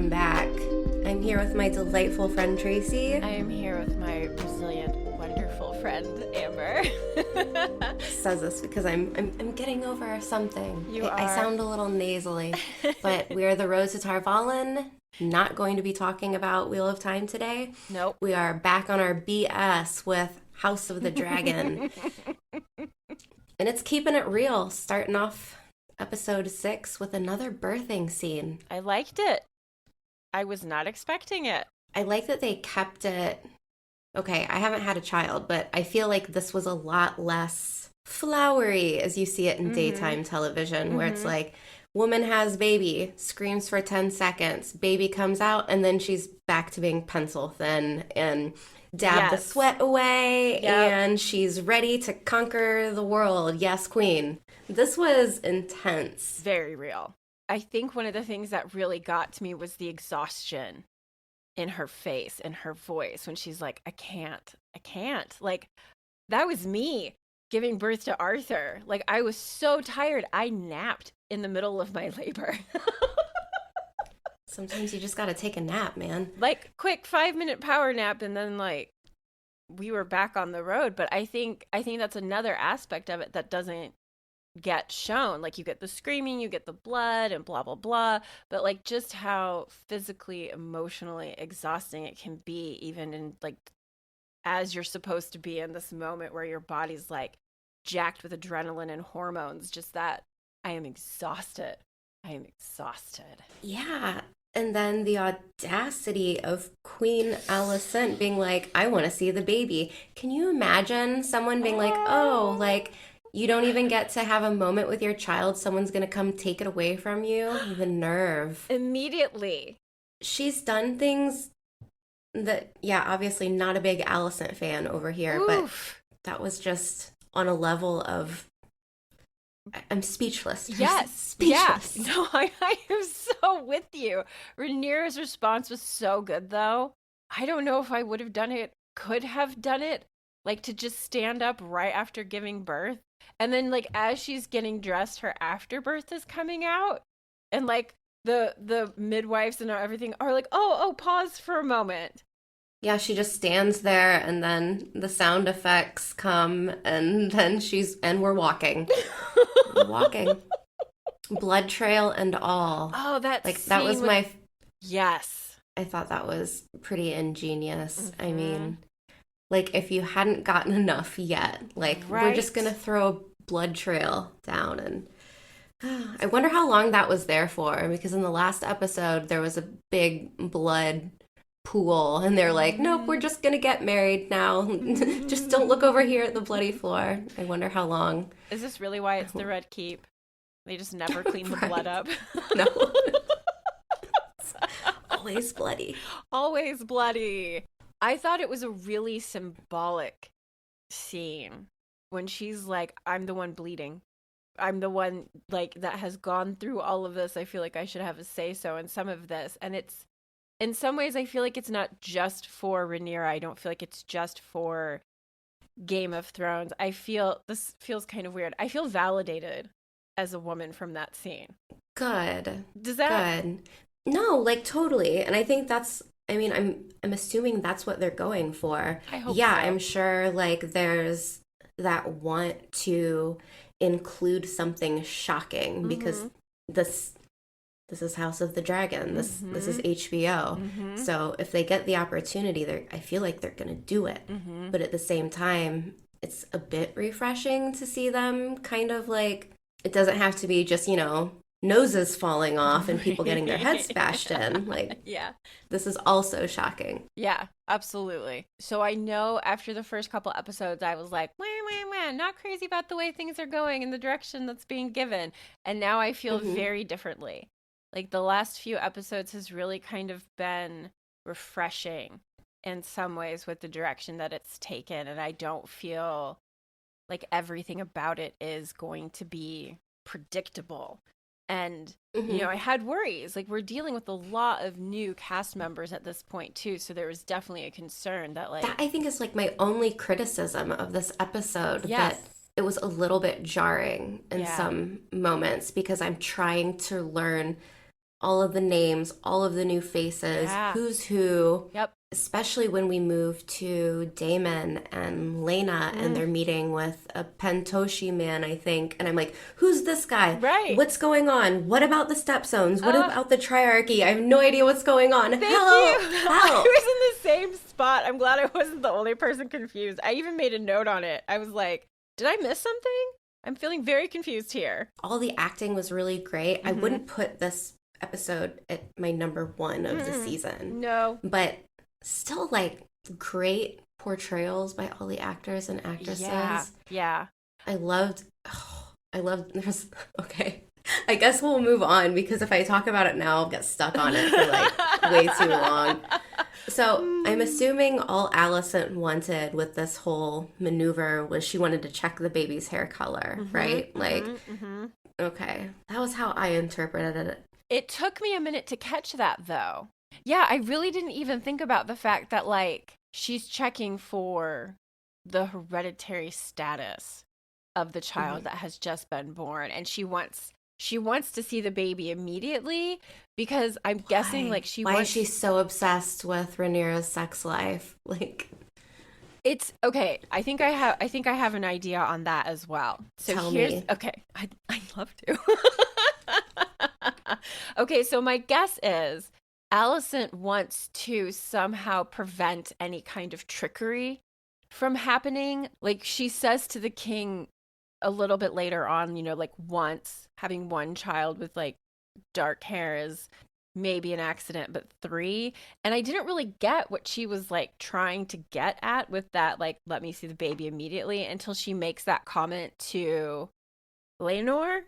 Welcome back. I'm here with my delightful friend Tracy. I am here with my resilient, wonderful friend Amber. Says this because I'm getting over something. I sound a little nasally, but we are the Road to Tarvalin. Not going to be talking about Wheel of Time today. Nope. We are back on our BS with House of the Dragon. And it's keeping it real, starting off episode 6 with another birthing scene. I liked it. I was not expecting it. I like that they kept it. Okay, I haven't had a child, but I feel like this was a lot less flowery as you see it in daytime television, where it's like, woman has baby, screams for 10 seconds, baby comes out, and then she's back to being pencil thin and dab the sweat away, and she's ready to conquer the world. Yes, queen. This was intense. Very real. I think one of the things that really got to me was the exhaustion in her face and her voice when she's like, I can't. Like, that was me giving birth to Arthur. Like, I was so tired. I napped in the middle of my labor. Sometimes you just gotta take a nap, man. Like, quick 5-minute power nap, and then, like, we were back on the road. But I think that's another aspect of it that doesn't get shown. Like, you get the screaming, you get the blood and blah blah blah, but like just how physically, emotionally exhausting it can be, even in like as you're supposed to be in this moment where your body's like jacked with adrenaline and hormones. Just that I am exhausted. Yeah. And then the audacity of Queen Alicent being like, I want to see the baby. Can you imagine someone being like, oh, like, you don't even get to have a moment with your child. Someone's going to come take it away from you. The nerve. Immediately. She's done things that, obviously not a big Alicent fan over here, but that was just on a level of, I'm speechless. Yes. Speechless. Yeah. No, I am so with you. Rainier's response was so good, though. I don't know if I would have done it, could have done it, like to just stand up right after giving birth. And then, like, as she's getting dressed, her afterbirth is coming out. And, like, the midwives and everything are like, oh, pause for a moment. Yeah, she just stands there, and then the sound effects come, and then we're walking. Walking. Blood trail and all. Oh, that was my... Yes. I thought that was pretty ingenious. I mean... Like, if you hadn't gotten enough yet, like, we're just going to throw a blood trail down. And I wonder how long that was there for, because in the last episode, there was a big blood pool, and they're like, nope, we're just going to get married now. Just don't look over here at the bloody floor. I wonder how long. Is this really why it's the Red Keep? They just never clean the blood up? No. Always bloody. Always bloody. I thought it was a really symbolic scene when she's like, I'm the one bleeding. I'm the one, like, that has gone through all of this. I feel like I should have a say-so in some of this. And it's, in some ways, I feel like it's not just for Rainier. I don't feel like it's just for Game of Thrones. This feels kind of weird. I feel validated as a woman from that scene. Good. Does that? Good. No, like, totally. And I think that's... I mean, I'm assuming that's what they're going for. I hope so. I'm sure, like, there's that want to include something shocking because this is House of the Dragon. This is HBO. So if they get the opportunity, I feel like they're going to do it. But at the same time, it's a bit refreshing to see them kind of like, it doesn't have to be just, noses falling off and people getting their heads bashed in. Like, this is also shocking. Yeah, absolutely. So I know after the first couple episodes, I was like, not crazy about the way things are going in the direction that's being given. And now I feel very differently. Like, the last few episodes has really kind of been refreshing in some ways with the direction that it's taken. And I don't feel like everything about it is going to be predictable. And, I had worries. Like, we're dealing with a lot of new cast members at this point, too. So there was definitely a concern that, like... That, I think, is, like, my only criticism of this episode. That it was a little bit jarring in some moments because I'm trying to learn all of the names, all of the new faces, who's who. Yep. Especially when we move to Damon and Lena and they're meeting with a Pentoshi man, I think. And I'm like, who's this guy? Right. What's going on? What about the stepzones? What about the triarchy? I have no idea what's going on. Thank Help! you. Help! I was in the same spot. I'm glad I wasn't the only person confused. I even made a note on it. I was like, did I miss something? I'm feeling very confused here. All the acting was really great. I wouldn't put this episode at my number one of the season. No. But still, like, great portrayals by all the actors and actresses. Yeah. Okay. I guess we'll move on because if I talk about it now, I'll get stuck on it for like way too long. So I'm assuming all Allison wanted with this whole maneuver was she wanted to check the baby's hair color, right? Okay. That was how I interpreted it. It took me a minute to catch that, though. Yeah, I really didn't even think about the fact that, like, she's checking for the hereditary status of the child that has just been born. And she wants to see the baby immediately because I'm guessing, like, Why is she so obsessed with Rainier's sex life? Like, it's okay. I think I have an idea on that as well. So tell here's me. Okay. I'd love to. Okay, so my guess is Alicent wants to somehow prevent any kind of trickery from happening. Like, she says to the king a little bit later on, you know, like, once having one child with like dark hair is maybe an accident, but 3. And I didn't really get what she was like trying to get at with that, like, let me see the baby immediately, until she makes that comment to Lionel.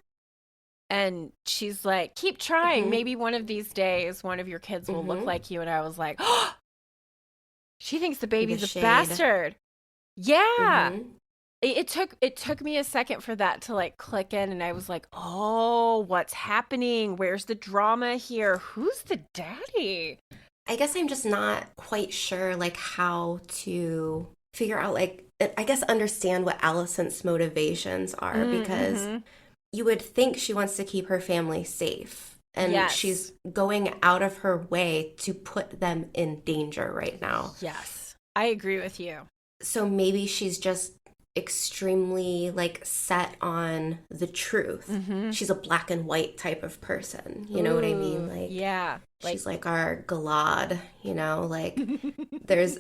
And she's like, keep trying. Maybe one of these days, one of your kids will look like you. And I was like, oh, she thinks the baby's a bastard. Yeah. It took me a second for that to like click in. And I was like, oh, what's happening? Where's the drama here? Who's the daddy? I guess I'm just not quite sure like how to figure out, like, I guess understand what Alicent's motivations are because you would think she wants to keep her family safe. And she's going out of her way to put them in danger right now. Yes, I agree with you. So maybe she's just extremely, like, set on the truth. She's a black and white type of person. You know what I mean? Like, yeah. She's like our Galad, you know? Like, there's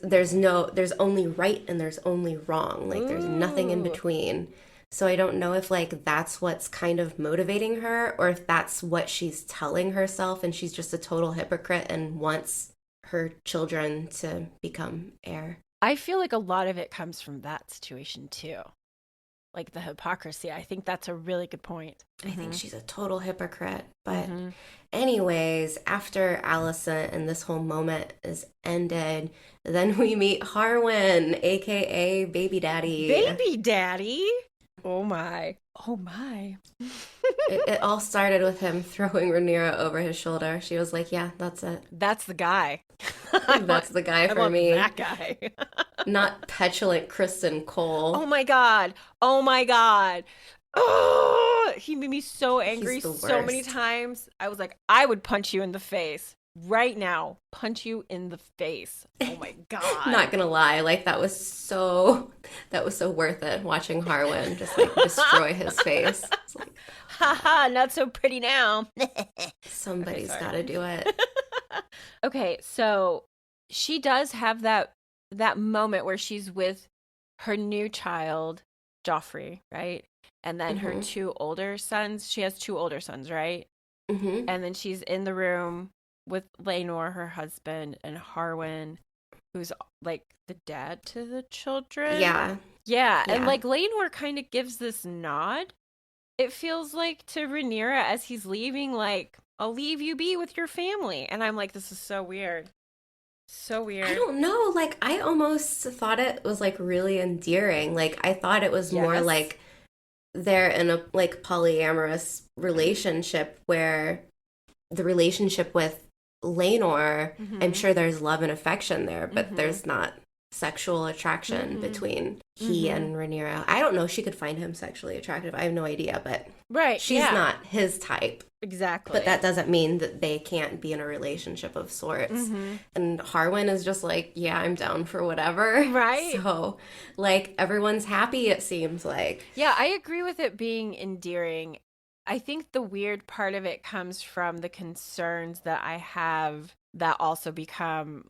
only right and there's only wrong. Like, there's nothing in between. So I don't know if, like, that's what's kind of motivating her or if that's what she's telling herself and she's just a total hypocrite and wants her children to become heir. I feel like a lot of it comes from that situation, too. Like, the hypocrisy. I think that's a really good point. I think she's a total hypocrite. But anyways, after Alicent and this whole moment is ended, then we meet Harwin, a.k.a. Baby Daddy. Baby Daddy? Oh my. Oh my. It all started with him throwing Rainier over his shoulder. She was like, yeah, that's it. That's the guy. That's the guy for me. That guy. Not petulant Kristen Cole. Oh my God. Oh my God. Oh, he made me so angry so many times. I was like, I would punch you in the face. Right now, punch you in the face. Oh my God. Not gonna lie, like that was so worth it watching Harwin just like destroy his face. It's like, haha, not so pretty now. Somebody's gotta do it. Okay, so she does have that moment where she's with her new child, Joffrey, right? And then her 2 older sons. She has 2 older sons, right? And then she's in the room with Lionel, her husband, and Harwin, who's like the dad to the children. Yeah. And like Lionel kind of gives this nod, it feels like, to Rainier as he's leaving, like, I'll leave you be with your family. And I'm like, this is so weird. So weird. I don't know. Like, I almost thought it was like really endearing. Like, I thought it was more like they're in a like polyamorous relationship where the relationship with Lionel, I'm sure there's love and affection there, but there's not sexual attraction between he and Rainier. I don't know if she could find him sexually attractive. I have no idea, but she's not his type. Exactly. But that doesn't mean that they can't be in a relationship of sorts. And Harwin is just like, yeah, I'm down for whatever. Right. So, like, everyone's happy, it seems like. Yeah, I agree with it being endearing. I think the weird part of it comes from the concerns that I have that also become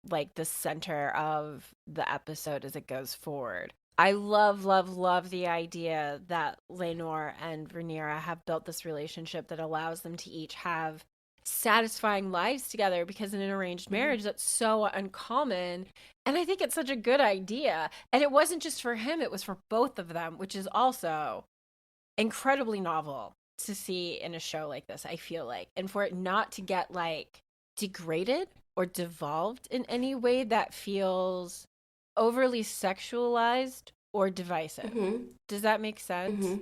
like the center of the episode as it goes forward. I love, love, love the idea that Lionel and Rainier have built this relationship that allows them to each have satisfying lives together, because in an arranged marriage, that's so uncommon. And I think it's such a good idea. And it wasn't just for him, it was for both of them, which is also incredibly novel to see in a show like this, I feel like. And for it not to get like degraded or devolved in any way that feels overly sexualized or divisive. Does that make sense?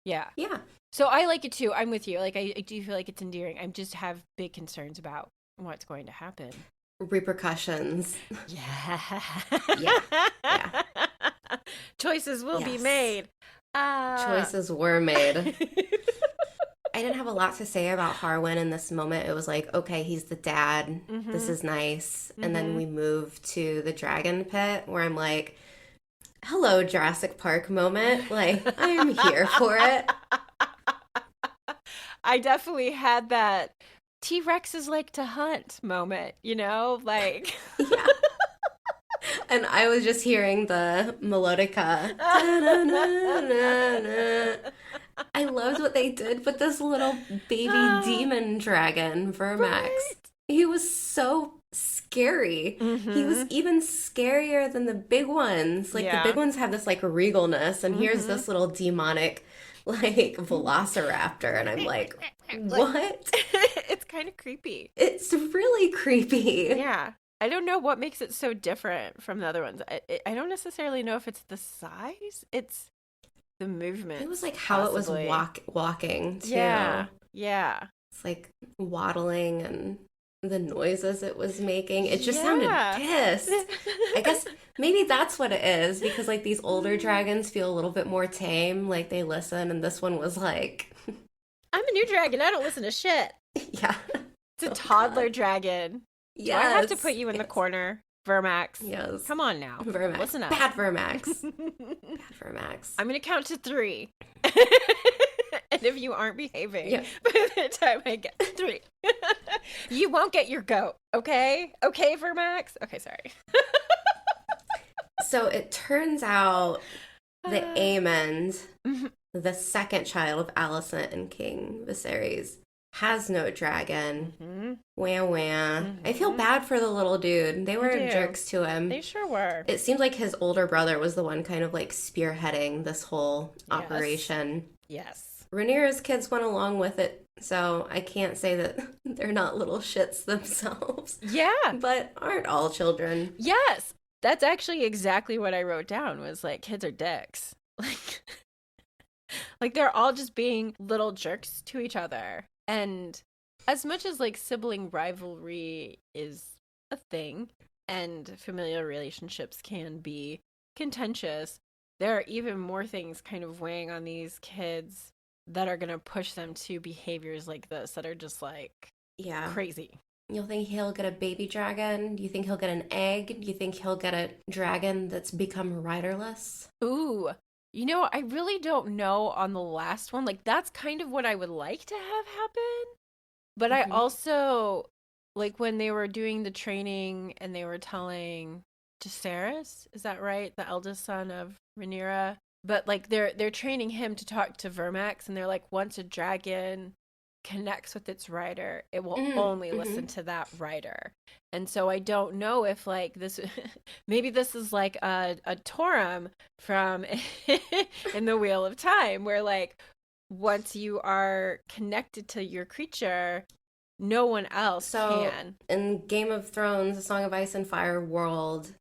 Yeah. Yeah. So I like it too. I'm with you. Like, I do feel like it's endearing. I just have big concerns about what's going to happen. Repercussions. Yeah. Yeah. Choices will be made. Choices were made. I didn't have a lot to say about Harwin in this moment. It was like, okay, he's the dad. This is nice. And then we move to the dragon pit where I'm like, hello, Jurassic Park moment. Like, I'm here for it. I definitely had that T-Rexes like to hunt moment, you know? Like... Yeah. And I was just hearing the melodica. I loved what they did with this little baby demon dragon, Vermax. Right. He was so scary. He was even scarier than the big ones. Like, the big ones have this, like, regalness, and here's this little demonic, like, velociraptor, and I'm like, what? It's kind of creepy. It's really creepy. Yeah. I don't know what makes it so different from the other ones. I don't necessarily know if it's the size. It's the movement. It was like how possibly. It was walking, too. Yeah. It's like waddling and the noises it was making. It just sounded pissed. I guess maybe that's what it is, because like these older dragons feel a little bit more tame. Like they listen, and this one was like... I'm a new dragon. I don't listen to shit. Yeah. It's a toddler dragon. Yes. Do I have to put you in the corner, Vermax? Yes. Come on now. Vermax. Listen up. Bad Vermax. Bad Vermax. I'm going to count to 3. And if you aren't behaving by the time I get 3, you won't get your goat, okay? Okay, Vermax? Okay, sorry. So it turns out that Aemond, the second child of Alicent and King Viserys, has no dragon. Wah wah. I feel bad for the little dude. They were jerks to him. They sure were. It seemed like his older brother was the one kind of like spearheading this whole operation. Yes. Rainier's kids went along with it, so I can't say that they're not little shits themselves. Yeah. But aren't all children? Yes. That's actually exactly what I wrote down, was like, kids are dicks. Like they're all just being little jerks to each other. And as much as like sibling rivalry is a thing and familial relationships can be contentious, there are even more things kind of weighing on these kids that are going to push them to behaviors like this that are just like crazy. You'll think he'll get a baby dragon? Do you think he'll get an egg? Do you think he'll get a dragon that's become riderless? Ooh. You know, I really don't know on the last one. Like, that's kind of what I would like to have happen. But I also, like, when they were doing the training and they were telling Jaceres, is that right? The eldest son of Rhaenyra. But, like, they're training him to talk to Vermax, and they're like, once a dragon connects with its rider, it will only listen to that rider. And so I don't know if like this maybe this is like a Torum from in the Wheel of Time, where like once you are connected to your creature, no one else can. In Game of Thrones, the Song of Ice and Fire world,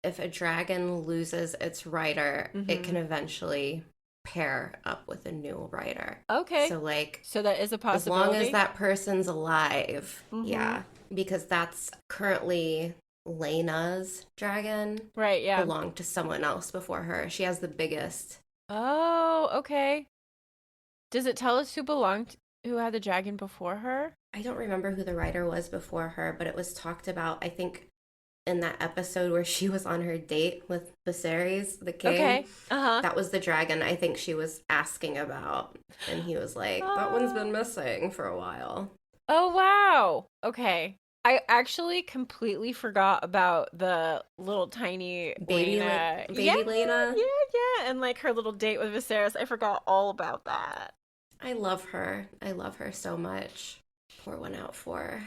if a dragon loses its rider, it can eventually pair up with a new rider. Okay. So that is a possibility. As long as that person's alive. Yeah. Because that's currently Lena's dragon Right, yeah. belonged to someone else before her. She has the biggest. Oh, okay. Does it tell us who had the dragon before her? I don't remember who the writer was before her, but it was talked about, I think, in that episode where she was on her date with Viserys, the king. Okay. Uh-huh. That was the dragon I think she was asking about. And he was like, that one's been missing for a while. Oh, wow. Okay. I actually completely forgot about the little tiny Lena. Baby Lena. Yeah. And like her little date with Viserys. I forgot all about that. I love her. I love her so much. Pour one out for her.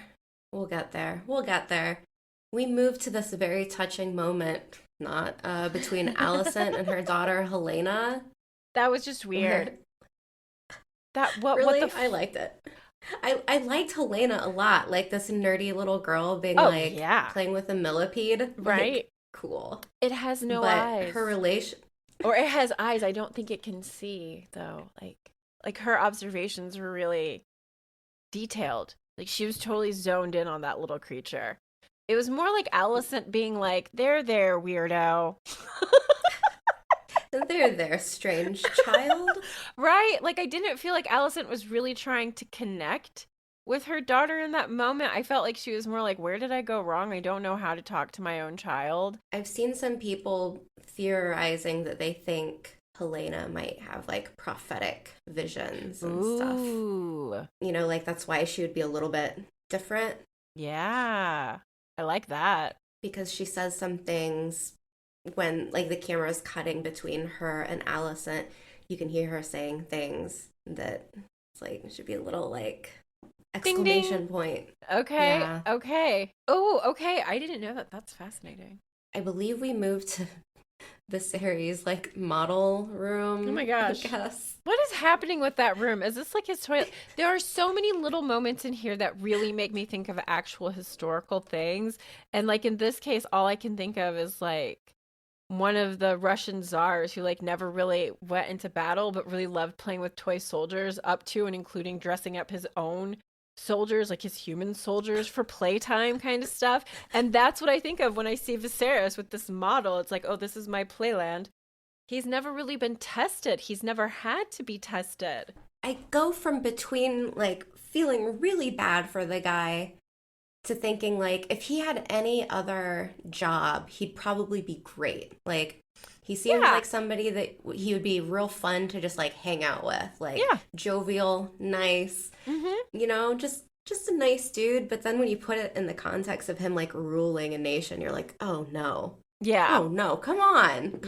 We'll get there. We'll get there. We move to this very touching moment, not between Alicent and her daughter Helena. That was just weird. Really? What the I liked it. I liked Helena a lot, like this nerdy little girl being playing with a millipede. Right. Like, cool. It has no but eyes. Her relation or it has eyes. I don't think it can see though. Like her observations were really detailed. Like she was totally zoned in on that little creature. It was more like Alicent being like, there, weirdo. There, strange child. Right? Like, I didn't feel like Alicent was really trying to connect with her daughter in that moment. I felt like she was more like, where did I go wrong? I don't know how to talk to my own child. I've seen some people theorizing that they think Helena might have, like, prophetic visions and stuff. You know, like, that's why she would be a little bit different. Yeah. I like that. Because she says some things when, like, the camera's cutting between her and Alicent. You can hear her saying things that it's like should be a little, like, exclamation ding, ding. point. Okay. Yeah. Okay. Oh, okay. I didn't know that. That's fascinating. I believe we moved to the series, like, model room. Oh my gosh. I guess. What is happening with that room? Is this like his toilet? There are so many little moments in here that really make me think of actual historical things. And like in this case, all I can think of is like one of the Russian czars who like never really went into battle, but really loved playing with toy soldiers up to and including dressing up his own soldiers, like his human soldiers for playtime kind of stuff. And that's what I think of when I see Viserys with this model. It's like, oh, this is my playland. He's never really been tested. He's never had to be tested. I go from between, like, feeling really bad for the guy to thinking, like, if he had any other job, he'd probably be great. Like, he seems like somebody that he would be real fun to just, like, hang out with. Like, jovial, nice, you know, just a nice dude. But then when you put it in the context of him, like, ruling a nation, you're like, oh, no. Yeah. Oh, no. Come on,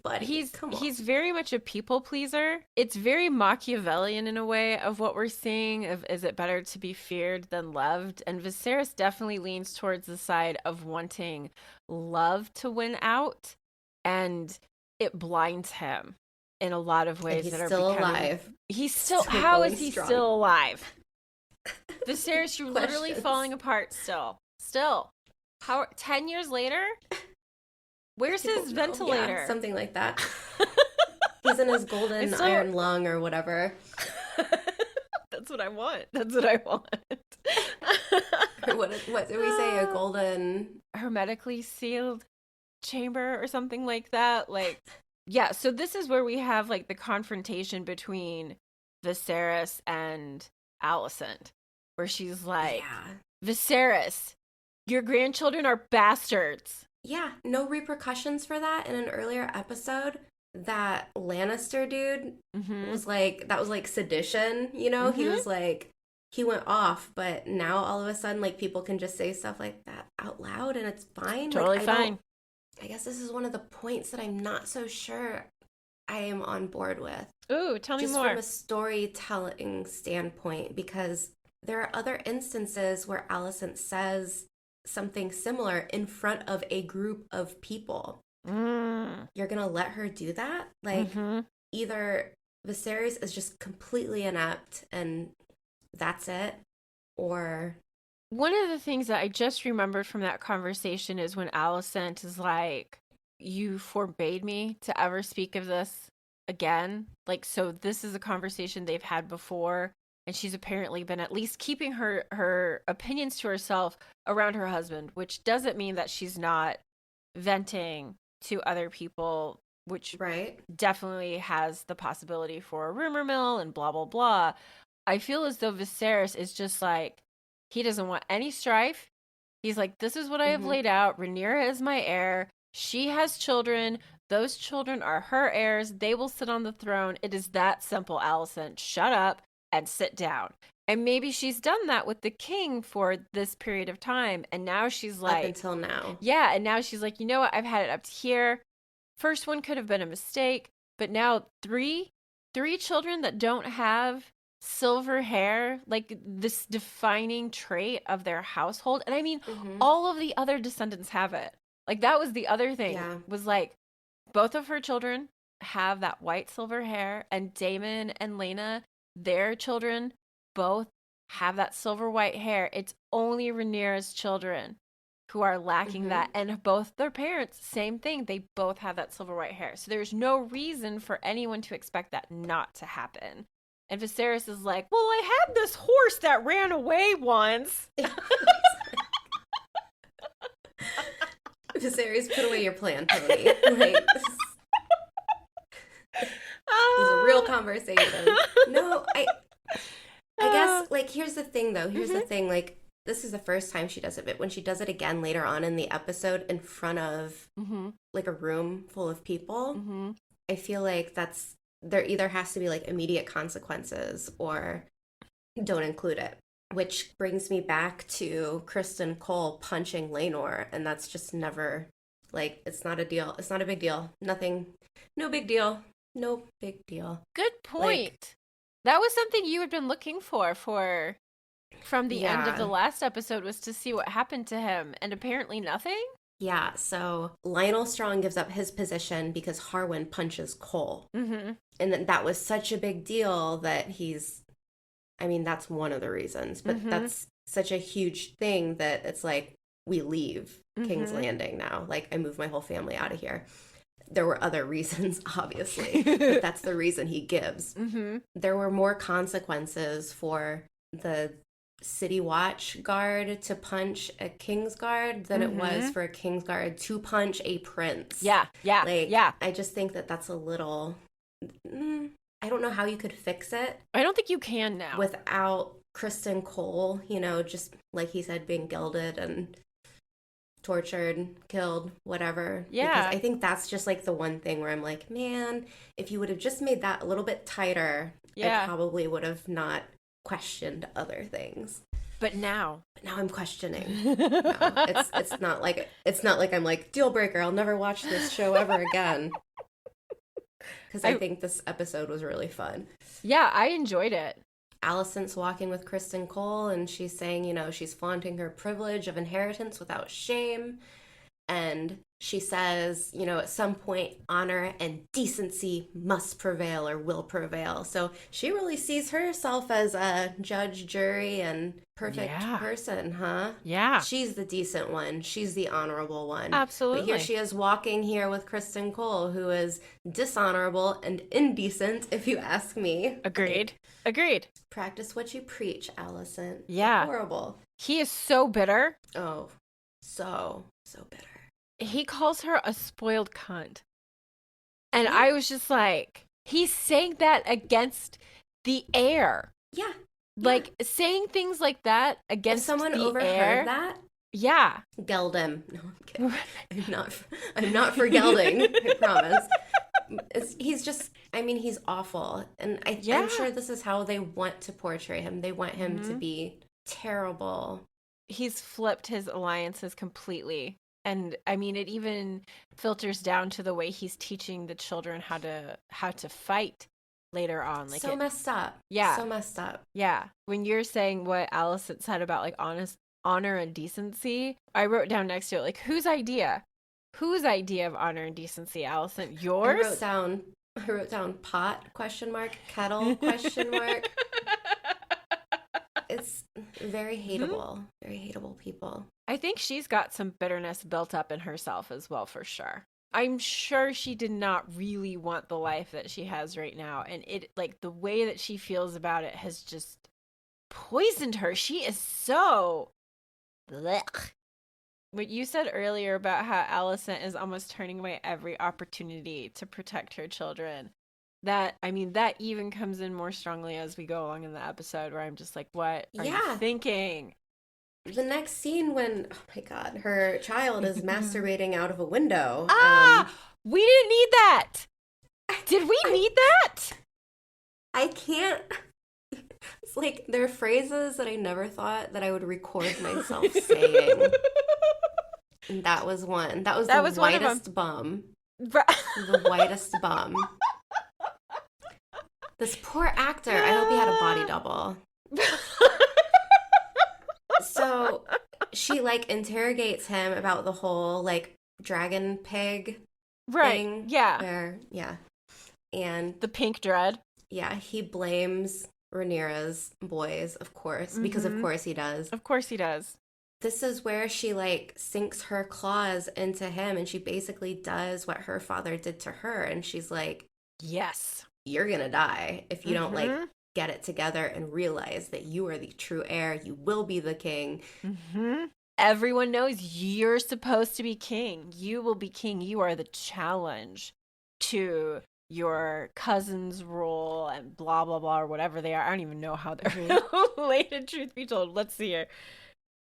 buddy. He's very much a people pleaser. It's very Machiavellian in a way of what we're seeing of is it better to be feared than loved? And Viserys definitely leans towards the side of wanting love to win out, and it blinds him in a lot of ways that are still alive. He's still how is he strong. Still alive? Viserys, you're literally falling apart still. How 10 years later? Where's his ventilator? Yeah, something like that. He's in his golden iron lung or whatever. That's what I want. What did we say? A golden... hermetically sealed chamber or something like that. Like, yeah, so this is where we have, like, the confrontation between Viserys and Alicent, where she's like, Viserys, your grandchildren are bastards. Yeah, no repercussions for that. In an earlier episode, that Lannister dude was like, that was like sedition, you know? He was like, he went off, but now all of a sudden, like, people can just say stuff like that out loud and it's fine. Totally fine. I guess this is one of the points that I'm not so sure I am on board with. Ooh, tell me more. Just from a storytelling standpoint, because there are other instances where Alicent says something similar in front of a group of people. You're gonna let her do that? Like, either Viserys is just completely inept and that's it, or... One of the things that I just remembered from that conversation is when Alicent is like, you forbade me to ever speak of this again. Like, so this is a conversation they've had before. and she's apparently been at least keeping her opinions to herself around her husband, which doesn't mean that she's not venting to other people, which definitely has the possibility for a rumor mill and blah, blah, blah. I feel as though Viserys is just like, he doesn't want any strife. He's like, this is what I have laid out. Rainier is my heir. She has children. Those children are her heirs. They will sit on the throne. It is that simple, Alicent. Shut up and sit down. And maybe she's done that with the king for this period of time. And now she's like... Up until now. Yeah, and now she's like, you know what? I've had it up to here. First one could have been a mistake. But now three children that don't have silver hair, like this defining trait of their household. And I mean, all of the other descendants have it. Like, that was the other thing. Yeah. Was like, both of her children have that white silver hair, and Damon and Lena, their children, both have that silver white hair. It's only Rainier's children who are lacking that. And both their parents, same thing. They both have that silver white hair. So there's no reason for anyone to expect that not to happen. And Viserys is like, well, I had this horse that ran away once. Viserys, put away your plan, Tony. Like, this is a real conversation. No, I guess, like, here's the thing, though. Here's the thing, like, this is the first time she does it, but when she does it again later on in the episode in front of, like, a room full of people, I feel like there either has to be, like, immediate consequences or don't include it. Which brings me back to Kristen Cole punching Rainier, and that's just never, like, it's not a deal. It's not a big deal. Nothing, no big deal. No big deal. Good point. Like, that was something you had been looking for from the end of the last episode, was to see what happened to him, and apparently nothing? Yeah, so Lionel Strong gives up his position because Harwin punches Cole. And then that was such a big deal that that's one of the reasons, but that's such a huge thing that it's like, we leave King's Landing now. Like, I move my whole family out of here. There were other reasons, obviously, but that's the reason he gives. There were more consequences for the City Watch guard to punch a King's Guard than it was for a King's Guard to punch a prince. Yeah. I just think that that's a little... I don't know how you could fix it. I don't think you can now. Without Kristen Cole, just like he said, being gilded and tortured, killed, whatever. Yeah. Because I think that's just like the one thing where I'm like, man, if you would have just made that a little bit tighter, I probably would have not questioned other things. But now I'm questioning. No, it's not like I'm like, deal breaker, I'll never watch this show ever again. Because I think this episode was really fun. Yeah, I enjoyed it. Alicent's walking with Kristen Cole, and she's saying, she's flaunting her privilege of inheritance without shame. And she says, at some point, honor and decency must prevail or will prevail. So she really sees herself as a judge, jury, and perfect person, huh? Yeah. She's the decent one. She's the honorable one. Absolutely. But here she is walking here with Kristen Cole, who is dishonorable and indecent, if you ask me. Agreed. Practice what you preach, Alicent. Yeah. Horrible. He is so bitter. Oh, so bitter. He calls her a spoiled cunt. And I was just like, he's saying that against the heir. Yeah. Like, saying things like that against if someone the overheard heir, that, yeah. Geld him. No, I'm kidding. I'm not for gelding, I promise. He's just, he's awful. And I'm sure this is how they want to portray him. They want him to be terrible. He's flipped his alliances completely. And it even filters down to the way he's teaching the children how to fight later on. Like, messed up. Yeah. So messed up. Yeah. When you're saying what Alicent said about, like, honor and decency, I wrote down next to it, like, whose idea? Whose idea of honor and decency, Alicent? Yours? I wrote down pot, ? Kettle, ? It's very hateable. Very hateable people. I think she's got some bitterness built up in herself as well, for sure. I'm sure she did not really want the life that she has right now. And it, like, the way that she feels about it has just poisoned her. She is so blech. What you said earlier about how Alicent is almost turning away every opportunity to protect her children. That even comes in more strongly as we go along in the episode, where I'm just like, what are you thinking? The next scene when, oh my God, her child is masturbating out of a window. We didn't need that. Did we need that? I can't. It's like, there are phrases that I never thought that I would record myself saying. And that was one. That was the whitest bum. The whitest bum. This poor actor, I hope he had a body double. So she, like, interrogates him about the whole, like, dragon pig thing. Yeah. And the pink dread. Yeah, he blames Rhaenyra's boys, of course, because of course he does. Of course he does. This is where she, like, sinks her claws into him, and she basically does what her father did to her, and she's like, yes, you're gonna die if you don't, like, get it together and realize that you are the true heir. You will be the king. Everyone knows you're supposed to be king. You will be king. You are the challenge to your cousin's rule and blah, blah, blah, or whatever they are. I don't even know how they're related, truth be told. Let's see here.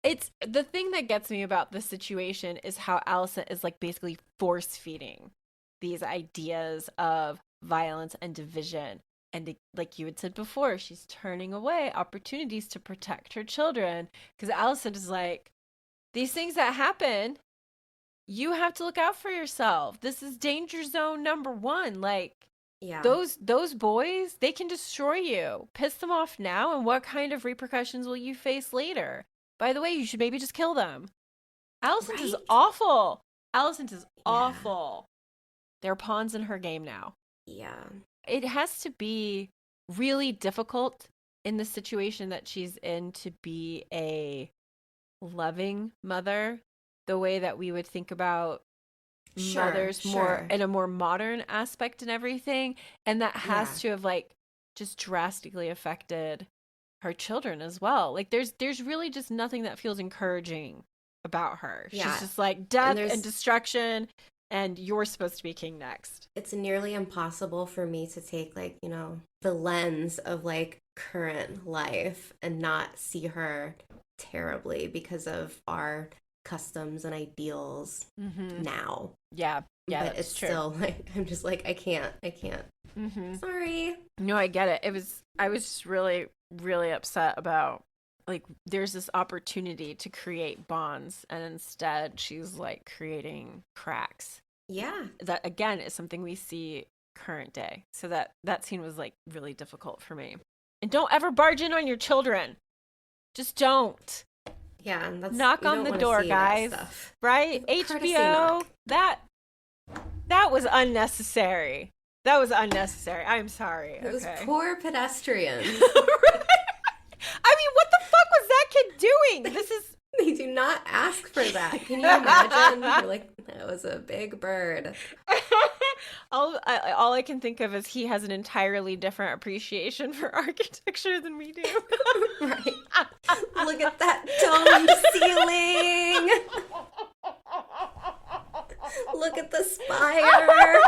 It's the thing that gets me about this situation is how Alicent is, like, basically force feeding these ideas of violence and division. And like you had said before, she's turning away opportunities to protect her children, because Alicent is like, these things that happen, you have to look out for yourself. This is danger zone number 1. Like, those boys, they can destroy you. Piss them off now, and what kind of repercussions will you face later? By the way, you should maybe just kill them. Alicent is awful. Alicent is awful. They're pawns in her game now. Yeah. It has to be really difficult in the situation that she's in to be a loving mother, the way that we would think about mothers more in a more modern aspect and everything. And that has to have, like, just drastically affected her children as well. Like, there's really just nothing that feels encouraging about her. She's just like death and destruction, and you're supposed to be king next. It's nearly impossible for me to take, like, you know, the lens of, like, current life and not see her terribly because of our customs and ideals now. Yeah, but it's true. Still, like, I'm just like, I can't. Sorry. No, I get it. I was just really, really upset about, like, there's this opportunity to create bonds, and instead she's, like, creating cracks. Yeah. That, again, is something we see current day. So that scene was, like, really difficult for me. And don't ever barge in on your children. Just don't. Yeah, and that's, knock on the door, guys. Right? HBO. That was unnecessary. That was unnecessary. I'm sorry. It was poor pedestrians. I mean, what the fuck was that kid doing? They do not ask for that. Can you imagine? You're like, that was a big bird. All I can think of is he has an entirely different appreciation for architecture than we do. Right. Look at that dome ceiling. Look at the spire.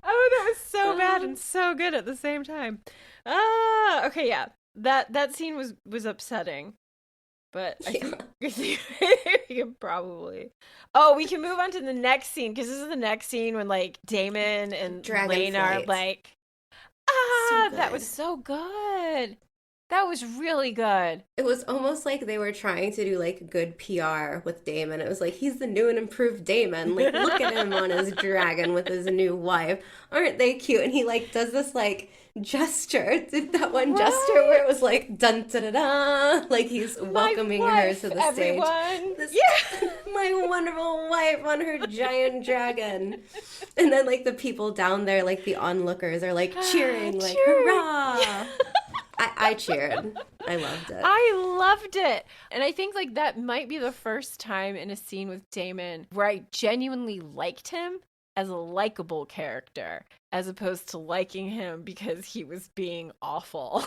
Oh, that was so bad and so good at the same time. Okay, yeah. That scene was upsetting. But I think we can probably... Oh, we can move on to the next scene, because this is the next scene when, like, Damon and Lane are like, that was so good. That was really good. It was almost like they were trying to do, like, good PR with Damon. It was like, he's the new and improved Damon. Like, look at him on his dragon with his new wife. Aren't they cute? And he, like, does this, like, gesture. Did that one gesture where it was like, dun da da da, like he's welcoming her to the stage. My wonderful wife on her giant dragon. And then, like, the people down there, like, the onlookers are, like, cheering, like, hurrah! I cheered. I loved it. I loved it. And I think, like, that might be the first time in a scene with Damon where I genuinely liked him. as a likable character as opposed to liking him because he was being awful.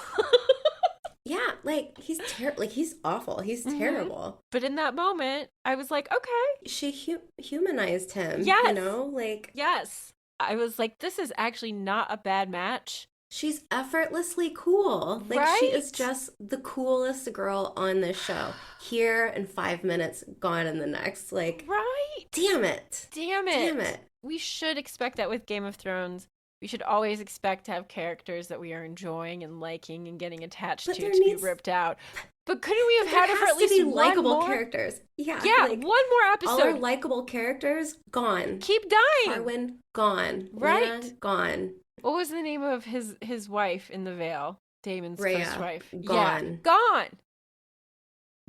Yeah, like he's awful. He's terrible. But in that moment, I was like, okay. She humanized him, Yes. like Yes. I was like, this is actually not a bad match. she's effortlessly cool. Like Right? she is just the coolest girl on this show. Here in 5 minutes, gone in the next. Like, right? damn it. Damn it. Damn it. We should expect that with Game of Thrones. We should always expect to have characters that we are enjoying and liking and getting attached to be ripped out. But couldn't we have had it for at least one likable more characters? Yeah, like, one more episode. All our likable characters gone. Keep dying. Harwin gone. Right. Lena, gone. What was the name of his wife in the Vale? Damon's first wife. Gone. Yeah. Gone.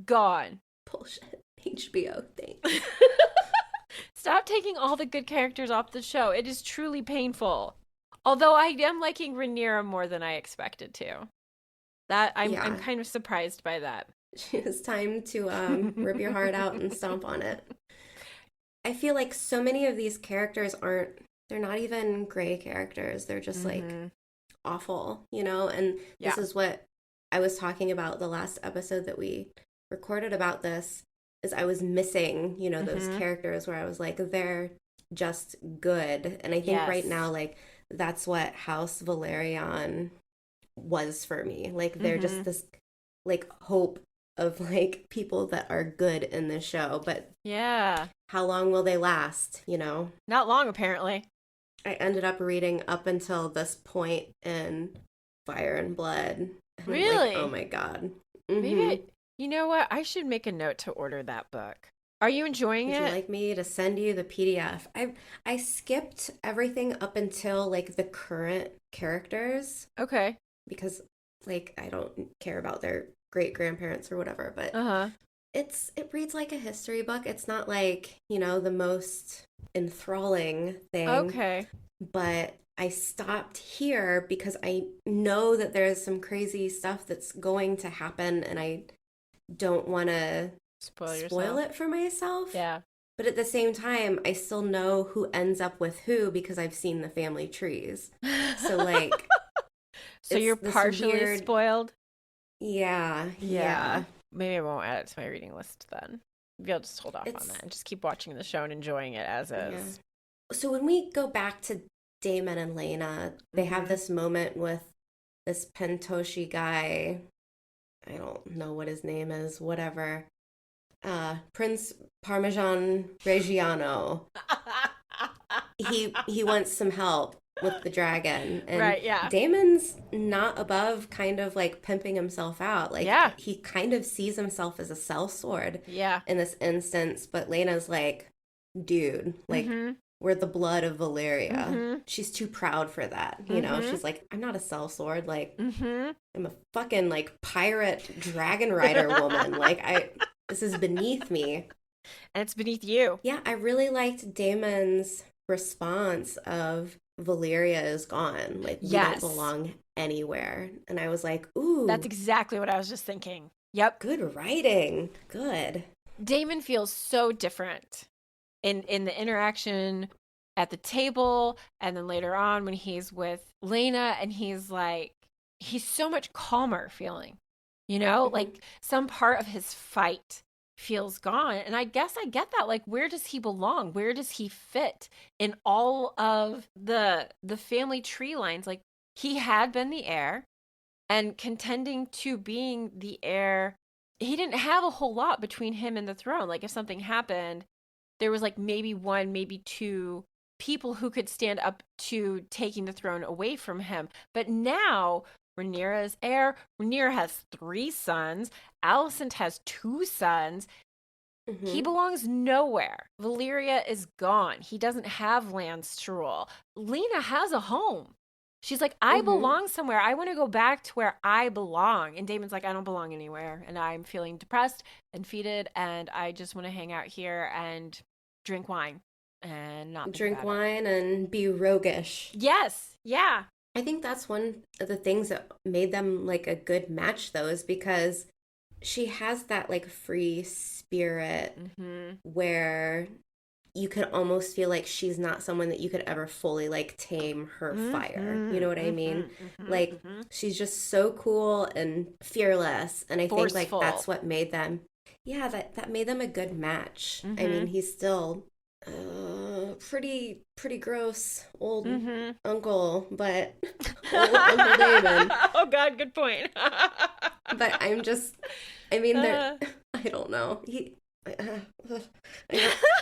Gone. Bullshit. HBO thing. Stop taking all the good characters off the show. It is truly painful. Although I am liking Rainier more than I expected to. That I'm kind of surprised by that. It's time to rip your heart out and stomp on it. I feel like so many of these characters they're not even gray characters. They're just like awful, and this is what I was talking about the last episode that we recorded about this, is I was missing, those characters where I was like, they're just good. And I think right now, like, that's what House Valerian was for me. Like, they're just this, like, hope of, like, people that are good in this show. But how long will they last, Not long, apparently. I ended up reading up until this point in Fire and Blood. And really? Like, oh, my God. Maybe, you know what? I should make a note to order that book. Are you enjoying it? Would you like me to send you the PDF? I skipped everything up until, like, the current characters. Okay. Because, like, I don't care about their great-grandparents or whatever, but it reads like a history book. It's not, like, the most enthralling thing. Okay. But I stopped here because I know that there's some crazy stuff that's going to happen, and I don't want to spoil it for myself. Yeah. But at the same time, I still know who ends up with who because I've seen the family trees. So, like... So you're partially spoiled? Yeah. Maybe I won't add it to my reading list then. Maybe I'll just hold off on that and just keep watching the show and enjoying it as is. So when we go back to Damon and Lena, they have this moment with this Pentoshi guy. I don't know what his name is, whatever. Prince Parmesan Reggiano. He wants some help with the dragon. And Damon's not above kind of like pimping himself out. Like he kind of sees himself as a sellsword in this instance, but Lena's like, dude, like we're the blood of Valyria. She's too proud for that. She's like, I'm not a sellsword. Like I'm a fucking like pirate dragon rider woman. Like this is beneath me. And it's beneath you. Yeah, I really liked Damon's response of Valyria is gone. Like, you don't belong anywhere. And I was like, ooh. That's exactly what I was just thinking. Yep. Good writing. Good. Damon feels so different in the interaction at the table, and then later on when he's with Lena, and he's so much calmer feeling. Like some part of his fight feels gone. And I guess I get that. Like, where does he belong? Where does he fit in all of the family tree lines? Like, he had been the heir, and contending to being the heir, he didn't have a whole lot between him and the throne. Like, if something happened, there was like maybe one, maybe two people who could stand up to taking the throne away from him. But now Rainier is heir. Rainier has 3 sons. Alicent has 2 sons. He belongs nowhere. Valyria is gone. He doesn't have lands to rule. Lena has a home. She's like, I belong somewhere. I want to go back to where I belong. And Damon's like, I don't belong anywhere. And I'm feeling depressed and defeated. And I just want to hang out here and drink wine and not drink wine and be roguish. Yes. Yeah. I think that's one of the things that made them like a good match, though, is because she has that like free spirit where you could almost feel like she's not someone that you could ever fully like tame her fire. You know what I mean? Like she's just so cool and fearless, and I think like that's what made them that made them a good match. I mean, he's still pretty gross old uncle, but old Uncle Damon. Oh God, good point. But I mean, I don't know.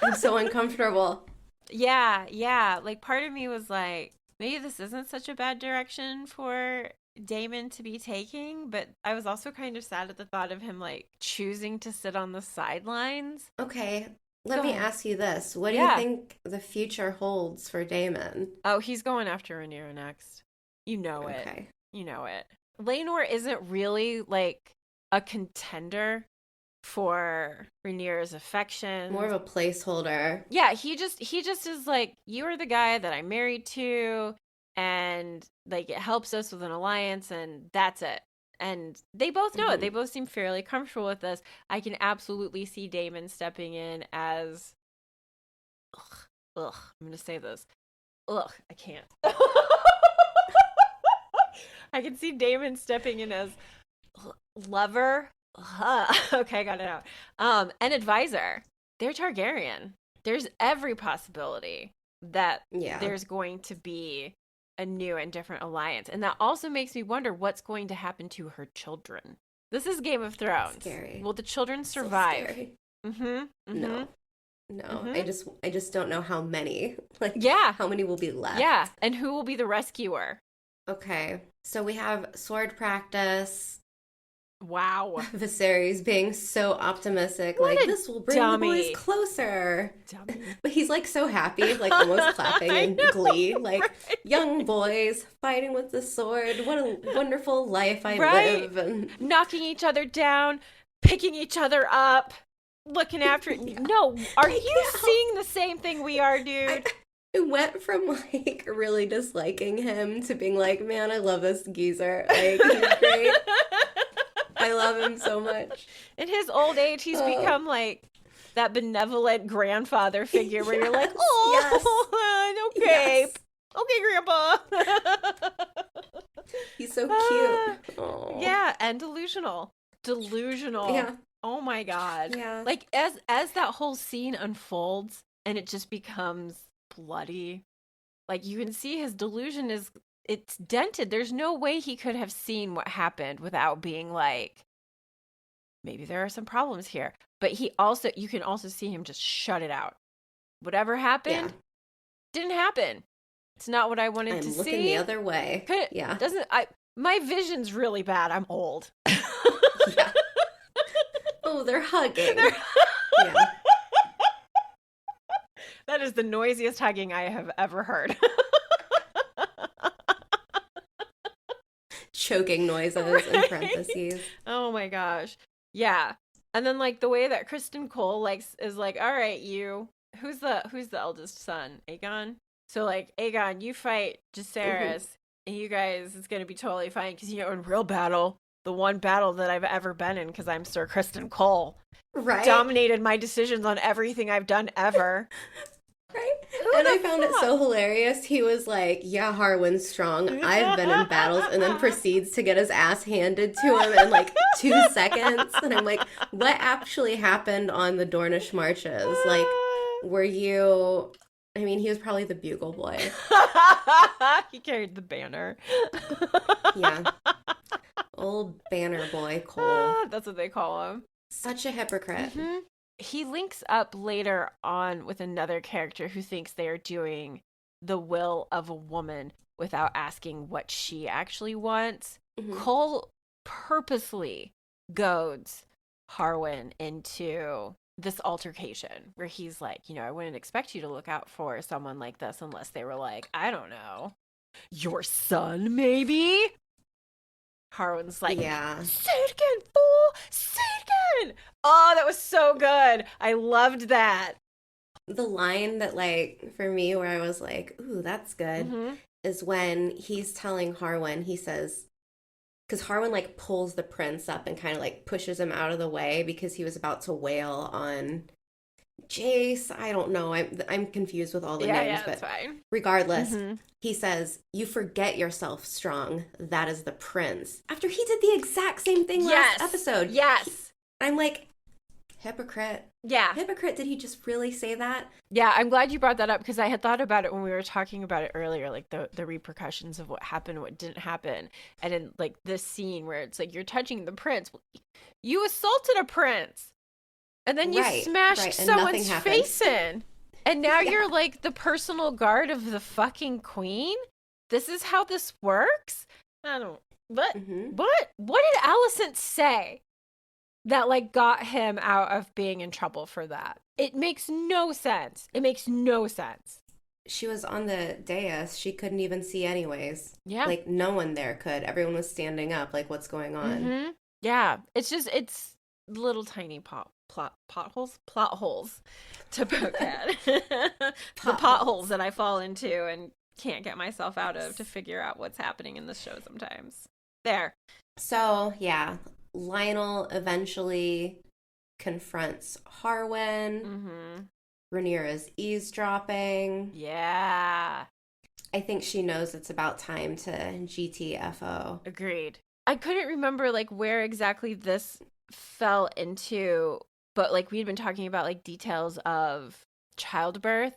I'm so uncomfortable. Yeah. Like part of me was like, maybe this isn't such a bad direction for Damon to be taking, but I was also kind of sad at the thought of him like choosing to sit on the sidelines. Okay, let me ask you this. What do you think the future holds for Damon? Oh, he's going after Rainier next. You know it. Okay. You know it. Rainier isn't really like a contender for Rainier's affection. More of a placeholder. Yeah, he just is like, you are the guy that I'm married to, and like it helps us with an alliance, and that's it. And they both know it. They both seem fairly comfortable with this. I can absolutely see Damon stepping in as I'm gonna say this. I can't. I can see Damon stepping in as lover. Okay, got it out. An advisor. They're Targaryen. There's every possibility that there's going to be a new and different alliance. And that also makes me wonder what's going to happen to her children. This is Game of Thrones. Scary. Will the children survive? So scary. No. I just don't know how many. How many will be left? Yeah, and who will be the rescuer? Okay, so we have sword practice. Wow. Viserys being so optimistic, like, this will bring the boys closer. Dummy. But he's, like, so happy, like, almost clapping in glee. Like, young boys fighting with the sword. What a wonderful life I live. And knocking each other down, picking each other up, looking after it. No, are you seeing the same thing we are, dude? I went from, like, really disliking him to being like, man, I love this geezer. Like, he's great. I love him so much. In his old age, he's become like that benevolent grandfather figure where you're like, okay. Yes. Okay, Grandpa. He's so cute. Yeah, and delusional. Yeah. Oh my God. Yeah. Like as that whole scene unfolds and it just becomes bloody, like you can see his delusion it's dented. There's no way he could have seen what happened without being like, maybe there are some problems here. But you can also see him just shut it out. Whatever happened, didn't happen. It's not what I wanted to see. I'm looking the other way. My vision's really bad. I'm old. Yeah. Oh, they're hugging. Yeah. That is the noisiest hugging I have ever heard. Choking noises in parentheses. Oh my gosh. Yeah. And then like the way that Kristen Cole is like, all right, who's the eldest son? Aegon? So like, Aegon, you fight Jaceres, and you guys, it's gonna be totally fine because in real battle, the one battle that I've ever been in, because I'm Sir Kristen Cole, dominated my decisions on everything I've done ever. Right? And I found it so hilarious. He was like, yeah, Harwin's strong. I've been in battles, and then proceeds to get his ass handed to him in like 2 seconds. And I'm like, what actually happened on the Dornish marches? Like, were you... I mean, he was probably the bugle boy. He carried the banner. Yeah. Old banner boy, Cole. That's what they call him. Such a hypocrite. Mm-hmm. He links up later on with another character who thinks they are doing the will of a woman without asking what she actually wants. Cole purposely goads Harwin into this altercation where he's like, I wouldn't expect you to look out for someone like this unless they were like, I don't know, your son, maybe? Harwin's like, say it again, fool! Say it again! Oh, that was so good. I loved that. The line that, like, for me, where I was like, ooh, that's good, is when he's telling Harwin, he says, because Harwin, like, pulls the prince up and kind of, like, pushes him out of the way because he was about to wail on Jace, I don't know. I'm confused with all the names, Yeah, that's but fine. regardless, he says, "You forget yourself strong. That is the prince." After he did the exact same thing last episode. Yes. I'm like, hypocrite. Yeah. Hypocrite, did he just really say that? Yeah, I'm glad you brought that up because I had thought about it when we were talking about it earlier, like the repercussions of what happened, what didn't happen. And in like this scene where it's like you're touching the prince. You assaulted a prince. And then you smashed someone's face in. And now you're like the personal guard of the fucking queen? This is how this works? I don't what did Alicent say that like got him out of being in trouble for that? It makes no sense. It makes no sense. She was on the dais. She couldn't even see anyways. Yeah. Like no one there could. Everyone was standing up. Like what's going on? Yeah. It's little tiny plot holes to poke at. The potholes that I fall into and can't get myself out of to figure out what's happening in this show sometimes. There. So, yeah, Lionel eventually confronts Harwin. Rainier is eavesdropping. Yeah. I think she knows it's about time to GTFO. Agreed. I couldn't remember like where exactly this fell into, but like we'd been talking about like details of childbirth,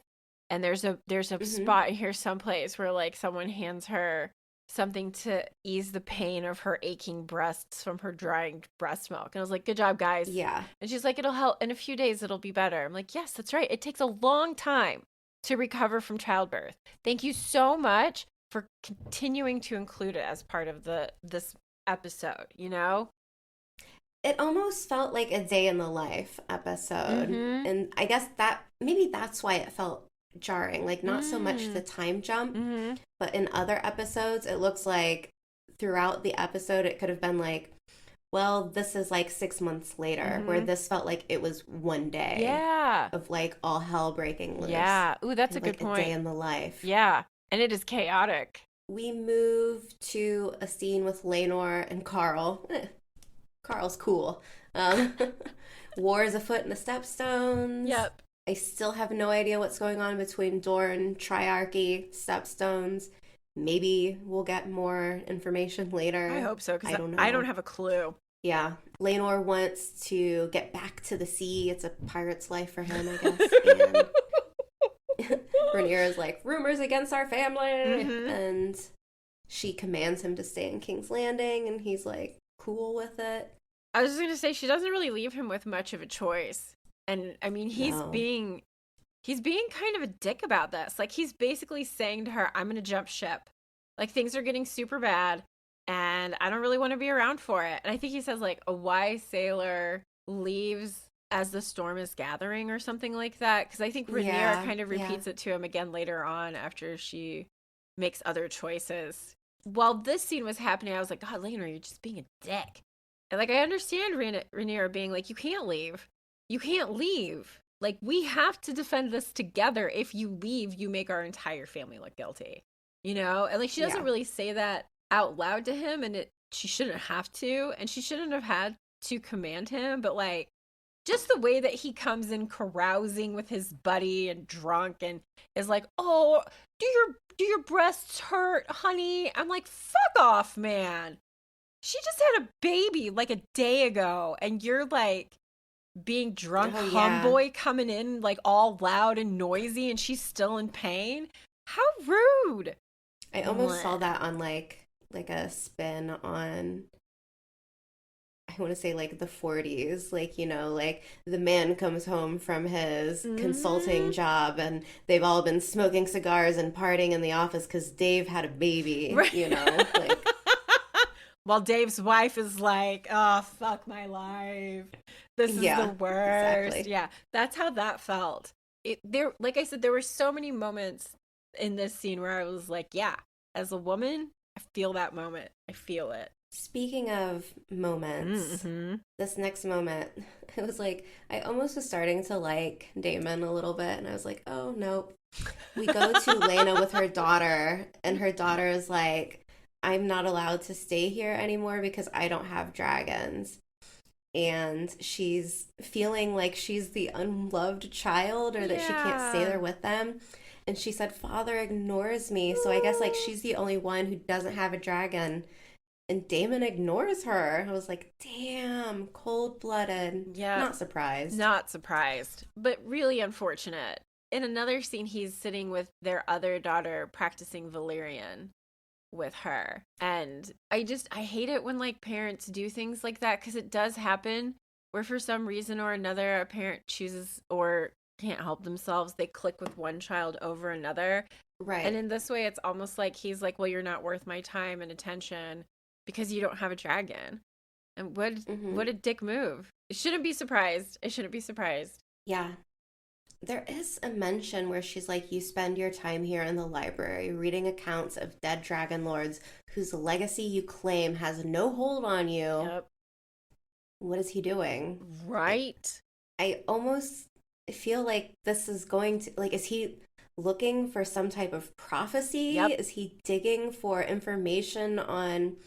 and there's a spot here someplace where like someone hands her something to ease the pain of her aching breasts from her drying breast milk, and I was like, good job guys. Yeah. And she's like, it'll help in a few days, it'll be better. I'm like, yes, that's right, it takes a long time to recover from childbirth. Thank you so much for continuing to include it as part of this episode, you know? It almost felt like a day in the life episode. And I guess maybe that's why it felt jarring. Like, not so much the time jump, but in other episodes, it looks like throughout the episode, it could have been like, well, this is like 6 months later, where this felt like it was one day. Yeah. Of like all hell breaking loose. Yeah. Ooh, that's a good point. A day in the life. Yeah. And it is chaotic. We move to a scene with Rainier and Carl. Carl's cool. War is afoot in the Stepstones. Yep. I still have no idea what's going on between Dorne, Triarchy, Stepstones. Maybe we'll get more information later. I hope so, because I don't know. I don't have a clue. Yeah. Rainier wants to get back to the sea. It's a pirate's life for him, I guess. And Rainier is like, rumors against our family. And she commands him to stay in King's Landing, and he's like, cool with it. I was just gonna say, she doesn't really leave him with much of a choice. And I mean, he's being kind of a dick about this. Like, he's basically saying to her, I'm gonna jump ship. Like, things are getting super bad and I don't really want to be around for it. And I think he says like, a wise sailor leaves as the storm is gathering or something like that, because I think Rainier kind of repeats it to him again later on after she makes other choices. While this scene was happening, I was like, God, Rainier, you're just being a dick. And like, I understand Rainier being like, you can't leave. You can't leave. Like, we have to defend this together. If you leave, you make our entire family look guilty. You know? And like, she doesn't really say that out loud to him, and she shouldn't have to, and she shouldn't have had to command him, but like, just the way that he comes in carousing with his buddy and drunk and is like, oh, do your breasts hurt, honey? I'm like, fuck off, man. She just had a baby like a day ago, and you're like being drunk homeboy coming in like all loud and noisy, and she's still in pain. How rude. I almost saw that on like a spin on, I want to say like the 40s, like, you know, like the man comes home from his consulting job and they've all been smoking cigars and partying in the office because Dave had a baby, you know, like. While Dave's wife is like, oh, fuck my life. This is the worst. Exactly. Yeah, that's how that felt. Like I said, there were so many moments in this scene where I was like, yeah, as a woman, I feel that moment. I feel it. Speaking of moments, this next moment, it was like, I almost was starting to like Damon a little bit, and I was like, oh, nope. We go to Helena with her daughter, and her daughter is like, I'm not allowed to stay here anymore because I don't have dragons. and she's feeling like she's the unloved child or that she can't stay there with them. And she said, Father ignores me. So I guess like she's the only one who doesn't have a dragon. And Damon ignores her. I was like, damn, cold-blooded. Yeah. Not surprised. Not surprised, but really unfortunate. In another scene, he's sitting with their other daughter practicing Valyrian with her. And I hate it when like parents do things like that, because it does happen where for some reason or another a parent chooses or can't help themselves. They click with one child over another. Right. And in this way, it's almost like he's like, well, you're not worth my time and attention because you don't have a dragon. And what a dick move. I shouldn't be surprised. Yeah. There is a mention where she's like, you spend your time here in the library reading accounts of dead dragon lords whose legacy you claim has no hold on you. Yep. What is he doing? Right. I almost feel like this is going to, like, is he looking for some type of prophecy? Yep. Is he digging for information on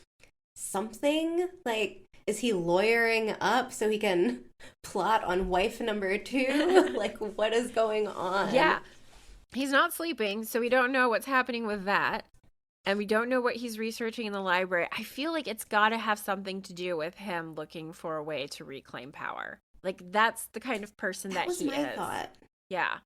something? Like, is he lawyering up so he can plot on wife number 2? Like, what is going on? Yeah. He's not sleeping, so we don't know what's happening with that. And we don't know what he's researching in the library. I feel like it's got to have something to do with him looking for a way to reclaim power. Like, that's the kind of person that he is. That was my thought. Yeah.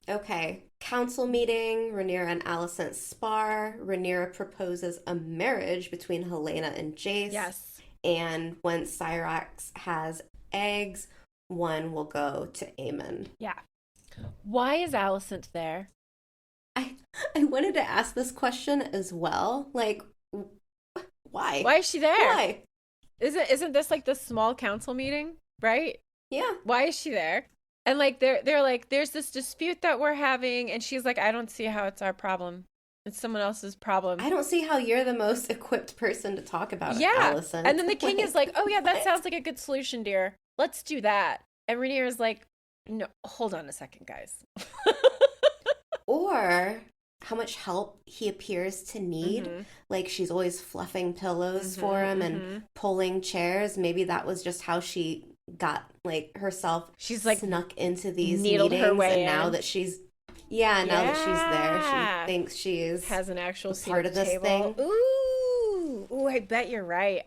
Okay. Council meeting. Rainier and Alicent spar. Rainier proposes a marriage between Helena and Jace. Yes. And when Cyrax has eggs, one will go to Aemon. Yeah. Why is Alicent there? I wanted to ask this question as well. Like, why? Why is she there? Why? Isn't this like the small council meeting, right? Yeah. Why is she there? And like they're like, there's this dispute that we're having, and she's like, I don't see how it's our problem. It's someone else's problem. I don't see how you're the most equipped person to talk about it, Alicent. And then the king is like, oh yeah, that what? sounds like a good solution, dear. Let's do that. And Rainier is like, no, hold on a second, guys. Or how much help he appears to need. Mm-hmm. Like, she's always fluffing pillows for him and pulling chairs. Maybe that was just how she got, like, herself she's like snuck into these needled meetings. Her way and now in. that she's now that she's there, she thinks she's has an actual part of this table. thing. Ooh, I bet you're right.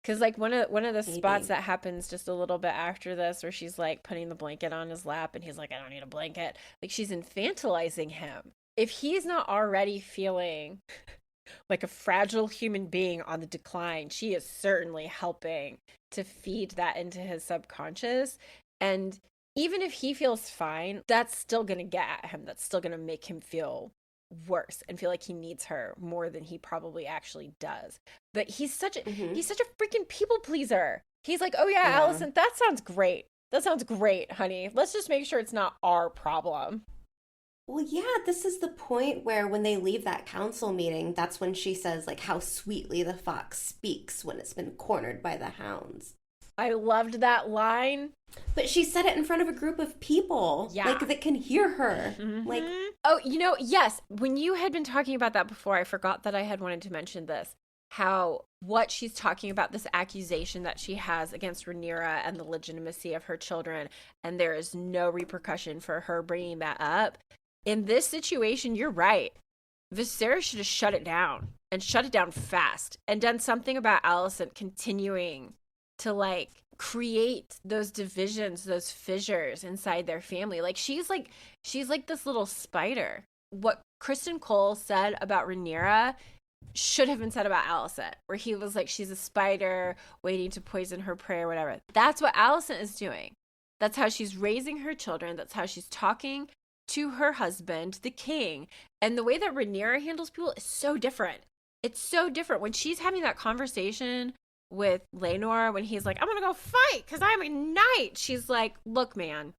Because like one of the spots that happens just a little bit after this, where she's like putting the blanket on his lap, and he's like, I don't need a blanket. Like, she's infantilizing him. If he's not already feeling like a fragile human being on the decline, she is certainly helping to feed that into his subconscious. And even if he feels fine, that's still going to get at him. That's still going to make him feel worse and feel like he needs her more than he probably actually does. But he's such a freaking people pleaser. He's like, oh yeah, Alicent, that sounds great. That sounds great, honey. Let's just make sure it's not our problem. Well, yeah, this is the point where when they leave that council meeting, that's when she says, like, how sweetly the fox speaks when it's been cornered by the hounds. I loved that line. But she said it in front of a group of people, like, that can hear her. Mm-hmm. Like, oh, yes, when you had been talking about that before, I forgot that I had wanted to mention this. How what she's talking about, this accusation that she has against Rhaenyra and the legitimacy of her children, and there is no repercussion for her bringing that up. In this situation, you're right. Viserys should have shut it down, and shut it down fast, and done something about Alicent continuing to, like, create those divisions, those fissures inside their family. Like, she's like this little spider. What Kristen Cole said about Rhaenyra should have been said about Alicent, where he was like, she's a spider waiting to poison her prey or whatever. That's what Alicent is doing. That's how she's raising her children. That's how she's talking to her husband, the king. And the way that Rhaenyra handles people is so different. It's so different. When she's having that conversation with Lionel, when he's like, I'm gonna go fight because I'm a knight, she's like, look, man,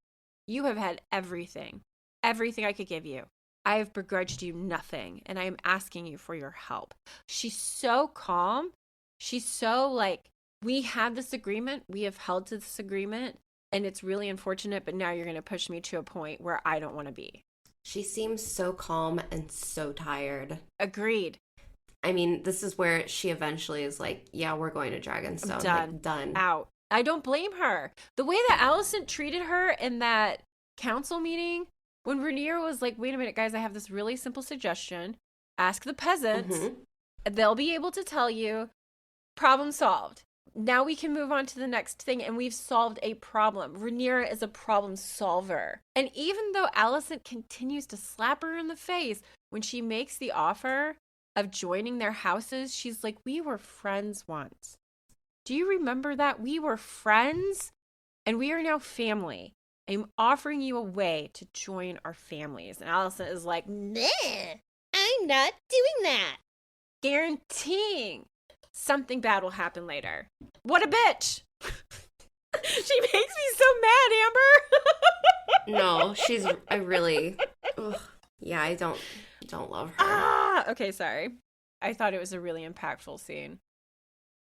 you have had everything I could give you. I have begrudged you nothing, and I am asking you for your help. She's so calm. She's so like, we had this agreement, we have held to this agreement, and it's really unfortunate, but now you're going to push me to a point where I don't want to be. she seems so calm and so tired. Agreed. I mean, this is where she eventually is like, yeah, we're going to Dragonstone. Done. Like, done. Out. I don't blame her. The way that Alicent treated her in that council meeting, when Rainier was like, wait a minute, guys, I have this really simple suggestion. Ask the peasants. They'll be able to tell you. Problem solved. Now we can move on to the next thing, and we've solved a problem. Rainier is a problem solver. And even though Alicent continues to slap her in the face, when she makes the offer of joining their houses, she's like, we were friends once. Do you remember that? We were friends, and we are now family. I'm offering you a way to join our families. And Alicent is like, nah, I'm not doing that. Guaranteeing something bad will happen later. What a bitch. She makes me so mad, Amber. No, I really, yeah, I don't love her. Okay, sorry. I thought it was a really impactful scene.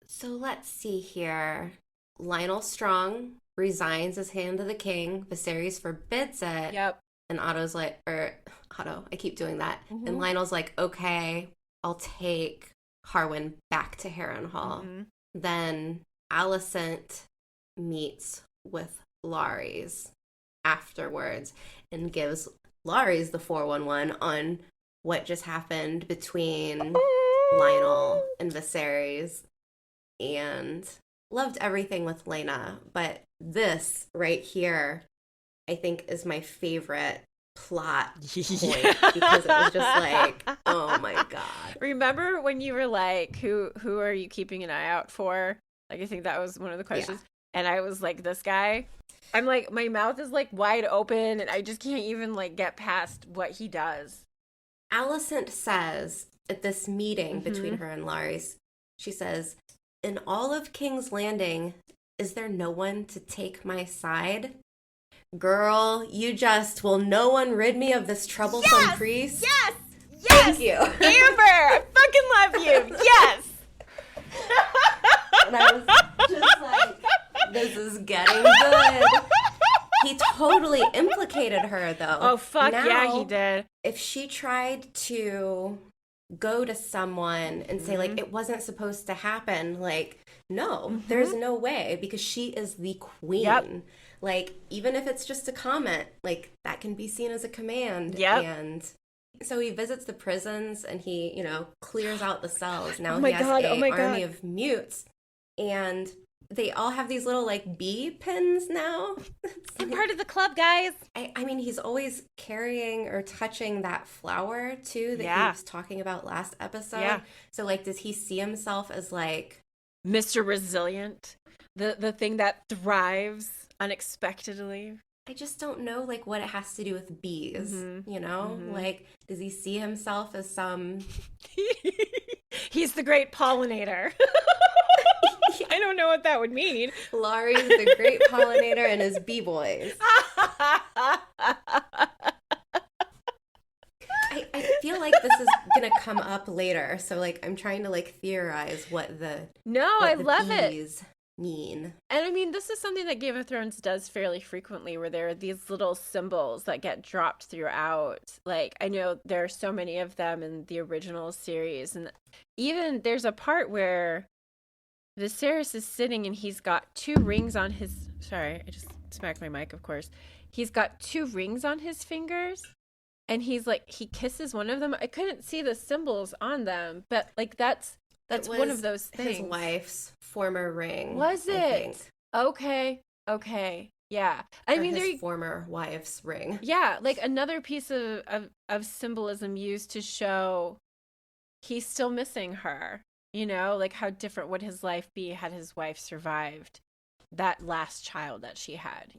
So let's see here. Lionel Strong resigns his hand to the king. Viserys forbids it. Yep. And Otto, I keep doing that. And Lionel's like, okay, I'll take Harwin back to Harrenhal. Then Alicent meets with Larys afterwards and gives Larys the 411 on what just happened between Lionel and Viserys, and loved everything with Lena. But this right here, I think, is my favorite plot point because it was just like, oh my god. Remember when you were like, who are you keeping an eye out for? Like, I think that was one of the questions. Yeah. And I was like, this guy. I'm like, my mouth is like wide open and I just can't even like get past what he does. Alicent says at this meeting between her and Larys, she says, in all of King's Landing, is there no one to take my side? Girl, will no one rid me of this troublesome priest? Yes! Thank you. Amber, I fucking love you. Yes! And I was just like, this is getting good. He totally implicated her, though. Oh, fuck now, yeah, he did. If she tried to go to someone and say, like, it wasn't supposed to happen, like, no, there's no way, because she is the queen. Yep. Like, even if it's just a comment, like, that can be seen as a command. Yep. And so he visits the prisons and he, clears out the cells. Now he has an army of mutes. And they all have these little, like, bee pins now. I'm part of the club, guys. I mean, he's always carrying or touching that flower, too, that he was talking about last episode. Yeah. So, like, does he see himself as, like... Mr. Resilient? The thing that thrives unexpectedly? I just don't know, like, what it has to do with bees, Like, does he see himself as some... He's the great pollinator. I don't know what that would mean. Larry's the great pollinator and his bee boys. I feel like this is gonna come up later, so like I'm trying to like theorize what the bees mean. And I mean, this is something that Game of Thrones does fairly frequently, where there are these little symbols that get dropped throughout. Like, I know there are so many of them in the original series, and even there's a part where Viserys is sitting and he's got 2 rings on his... Sorry, I just smacked my mic, of course. He's got 2 rings on his fingers, and he's like, he kisses one of them. I couldn't see the symbols on them, but like that's one of those things. His wife's former ring. Was it? Okay. Yeah. I mean, his former wife's ring. Yeah, like another piece of symbolism used to show he's still missing her. Like how different would his life be had his wife survived that last child that she had,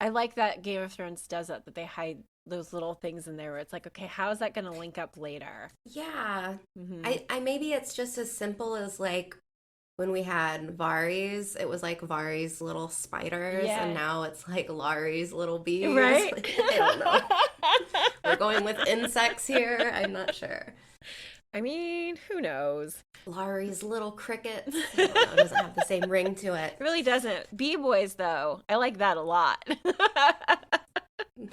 I like that Game of Thrones does that they hide those little things in there where it's like, okay, how is that going to link up later? Yeah. I maybe it's just as simple as like when we had Varys, it was like Varys' little spiders, and now it's like Laurie's little bees. Right? Like, I don't know. We're going with insects here. I'm not sure. I mean, who knows? Laurie's little crickets. It doesn't have the same ring to it. It really doesn't. Bee boys, though, I like that a lot.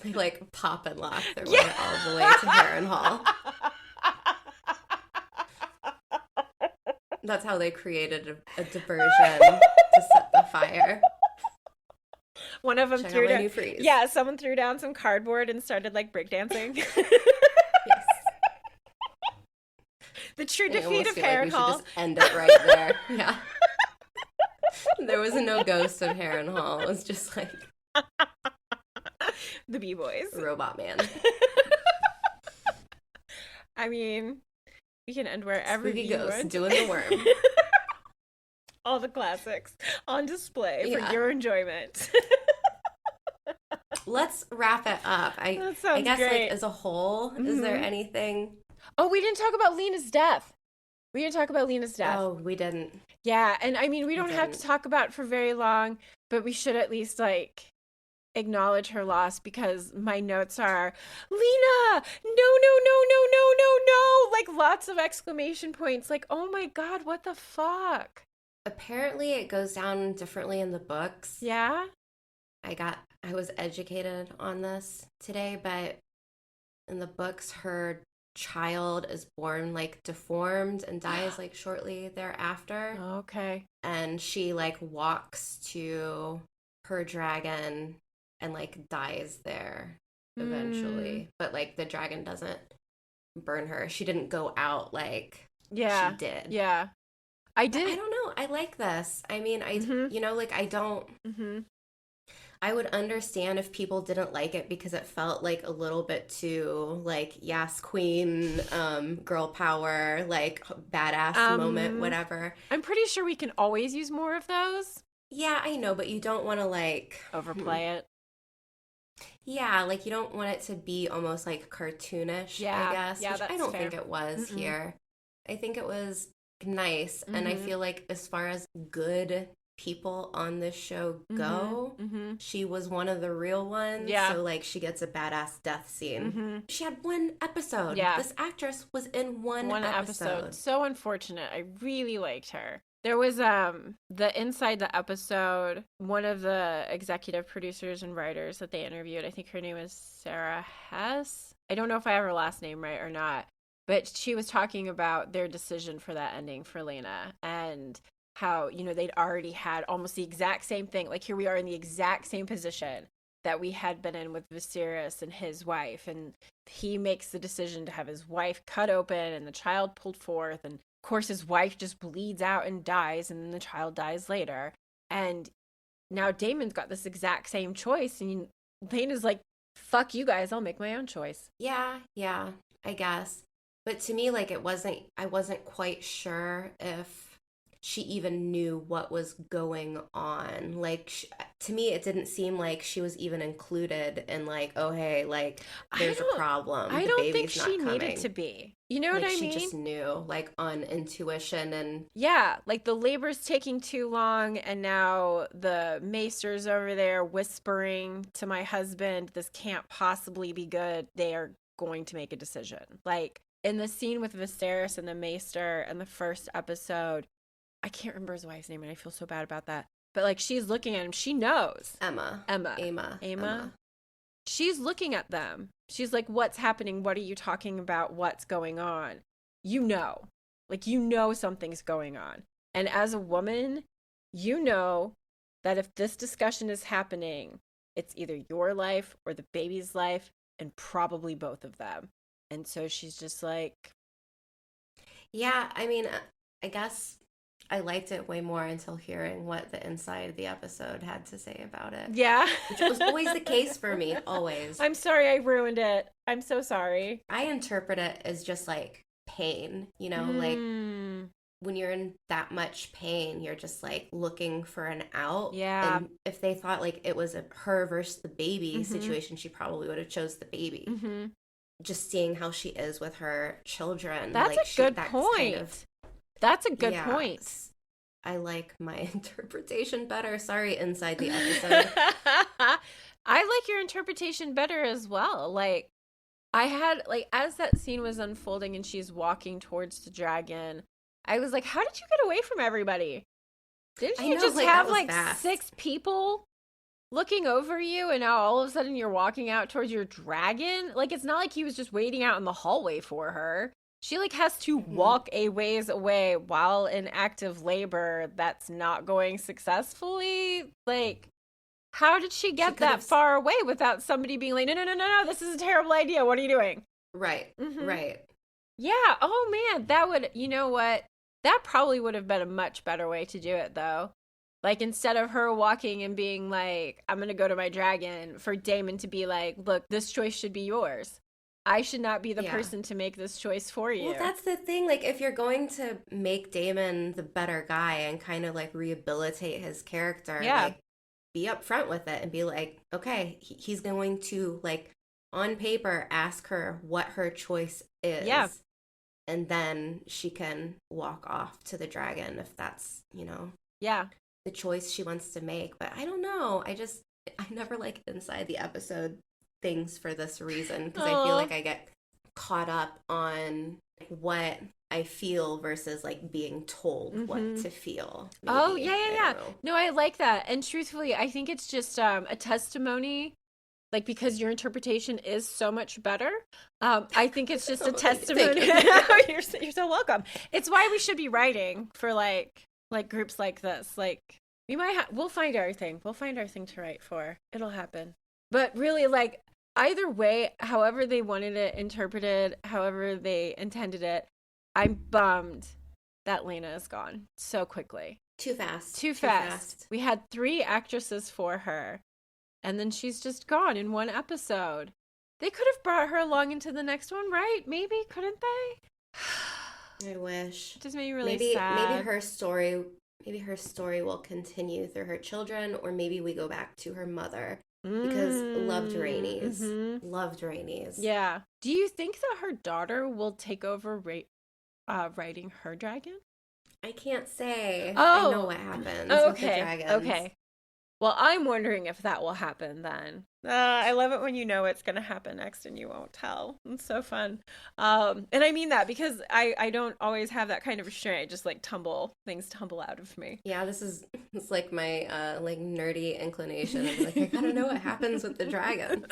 They like pop and lock their way all the way to Harrenhal. That's how they created a diversion to set the fire. One of them Check threw out my down. new freeze. Yeah, someone threw down some cardboard and started like breakdancing. Yes. The true I defeat almost of feel like we should Harrenhal. just end it right there. Yeah. There was no ghost of Harrenhal. It was just like the B-boys. Robot Man. I mean, we can end wherever Spooky you ghost want. doing the worm. All the classics on display Yeah. for your enjoyment. Let's wrap it up. That sounds I guess great. like as a whole, is there anything? Oh, we didn't talk about Lena's death. We didn't talk about Lena's death. Oh, we didn't. Yeah, and I mean, we don't have to didn't. talk about it for very long, but we should at least like acknowledge her loss because my notes are Lena, no, like lots of exclamation points, like, oh my god, what the fuck. Apparently it goes down differently in the books. Yeah. I was educated on this today, but in the books her child is born like deformed and dies like shortly thereafter. Okay. And she like walks to her dragon and like dies there eventually. But like the dragon doesn't burn her. She didn't go out like Yeah. she did. Yeah. I did. I don't know. I like this. I mean, I would understand if people didn't like it because it felt like a little bit too like yes queen, girl power, like badass moment, whatever. I'm pretty sure we can always use more of those. Yeah, I know, but you don't want to like overplay it. Yeah, like you don't want it to be almost like cartoonish, Yeah. I guess. Yeah, which that's I don't fair. think it was here. I think it was nice, and I feel like as far as good people on this show go, she was one of the real ones. Yeah. So like she gets a badass death scene. She had one episode. Yeah. This actress was in one episode. So unfortunate. I really liked her. There was the inside the episode, one of the executive producers and writers that they interviewed, I think her name is Sarah Hess. I don't know if I have her last name right or not, but she was talking about their decision for that ending for Lena and how, you know, they'd already had almost the exact same thing. Like here we are in the exact same position that we had been in with Viserys and his wife. And he makes the decision to have his wife cut open and the child pulled forth. And of course, his wife just bleeds out and dies, and then the child dies later. And now Damon's got this exact same choice. And Lena's like, fuck you guys, I'll make my own choice. Yeah, I guess. But to me, like I wasn't quite sure if she even knew what was going on. Like, to me, it didn't seem like she was even included in like, oh, hey, like, there's a problem. I don't think she needed to be. You know what I mean? She just knew, like, on intuition and... Yeah, like the labor's taking too long, and now the maester's over there whispering to my husband, this can't possibly be good. They are going to make a decision. Like, in the scene with Viserys and the maester in the first episode, I can't remember his wife's name, and I feel so bad about that. But, like, she's looking at him. She knows. Emma. She's looking at them. She's like, what's happening? What are you talking about? What's going on? You know. Like, you know something's going on. And as a woman, you know that if this discussion is happening, it's either your life or the baby's life, and probably both of them. And so she's just like... Yeah, I mean, I guess... I liked it way more until hearing what the inside of the episode had to say about it. Yeah. Which was always the case for me, always. I'm sorry I ruined it. I'm so sorry. I interpret it as just like pain, you know, like when you're in that much pain, you're just like looking for an out. Yeah. And if they thought like it was a her versus the baby situation, she probably would have chose the baby. Just seeing how she is with her children. That's like, a good point. That's a good point. I like my interpretation better. Sorry, inside the episode. I like your interpretation better as well. Like, I had, like, as that scene was unfolding and she's walking towards the dragon, I was like, how did you get away from everybody? Didn't you just have, like, fast. 6 people looking over you, and now all of a sudden you're walking out towards your dragon? Like, it's not like he was just waiting out in the hallway for her. She like has to walk a ways away while in active labor that's not going successfully. Like, how did she get that far away without somebody being like, no, this is a terrible idea. What are you doing? Right. Right. Yeah. Oh man, that would, you know what? That probably would have been a much better way to do it though. Like, instead of her walking and being like, I'm going to go to my dragon, for Damon to be like, look, this choice should be yours. I should not be the person to make this choice for you. Well, that's the thing. Like, if you're going to make Damon the better guy and kind of like rehabilitate his character, like, be upfront with it and be like, okay, he's going to, like, on paper, ask her what her choice is. Yeah. And then she can walk off to the dragon if that's, you know. Yeah. The choice she wants to make. But I don't know. I never like inside the episode things for this reason, because I feel like I get caught up on what I feel versus like being told what to feel. Maybe. Oh, yeah. No, I like that. And truthfully, I think it's just a testimony, like, because your interpretation is so much better. I think it's just a testimony. You're so welcome. It's why we should be writing for like groups like this. Like, we'll find our thing. We'll find our thing to write for. It'll happen. But really, like, either way, however they wanted it interpreted, however they intended it, I'm bummed that Lena is gone so quickly. Too fast. We had 3 actresses for her, and then she's just gone in one episode. They could have brought her along into the next one, right? Maybe, couldn't they? I wish. It just made me really sad. Maybe her story will continue through her children, or maybe we go back to her mother. Because loved Rainies. Yeah. Do you think that her daughter will take over writing her dragon? I can't say. I know what happens with the dragons. Okay. Well, I'm wondering if that will happen then. I love it when you know what's going to happen next and you won't tell. It's so fun. And I mean that because I don't always have that kind of restraint. I just like things tumble out of me. Yeah, it's like my like nerdy inclination. I'm like, I gotta know what happens with the dragons.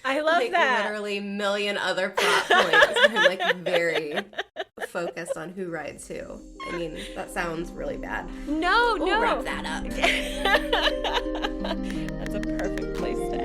I love like, that. Literally a million other plot points. I'm like very focused on who rides who. I mean, that sounds really bad. We'll wrap that up. That's a perfect place to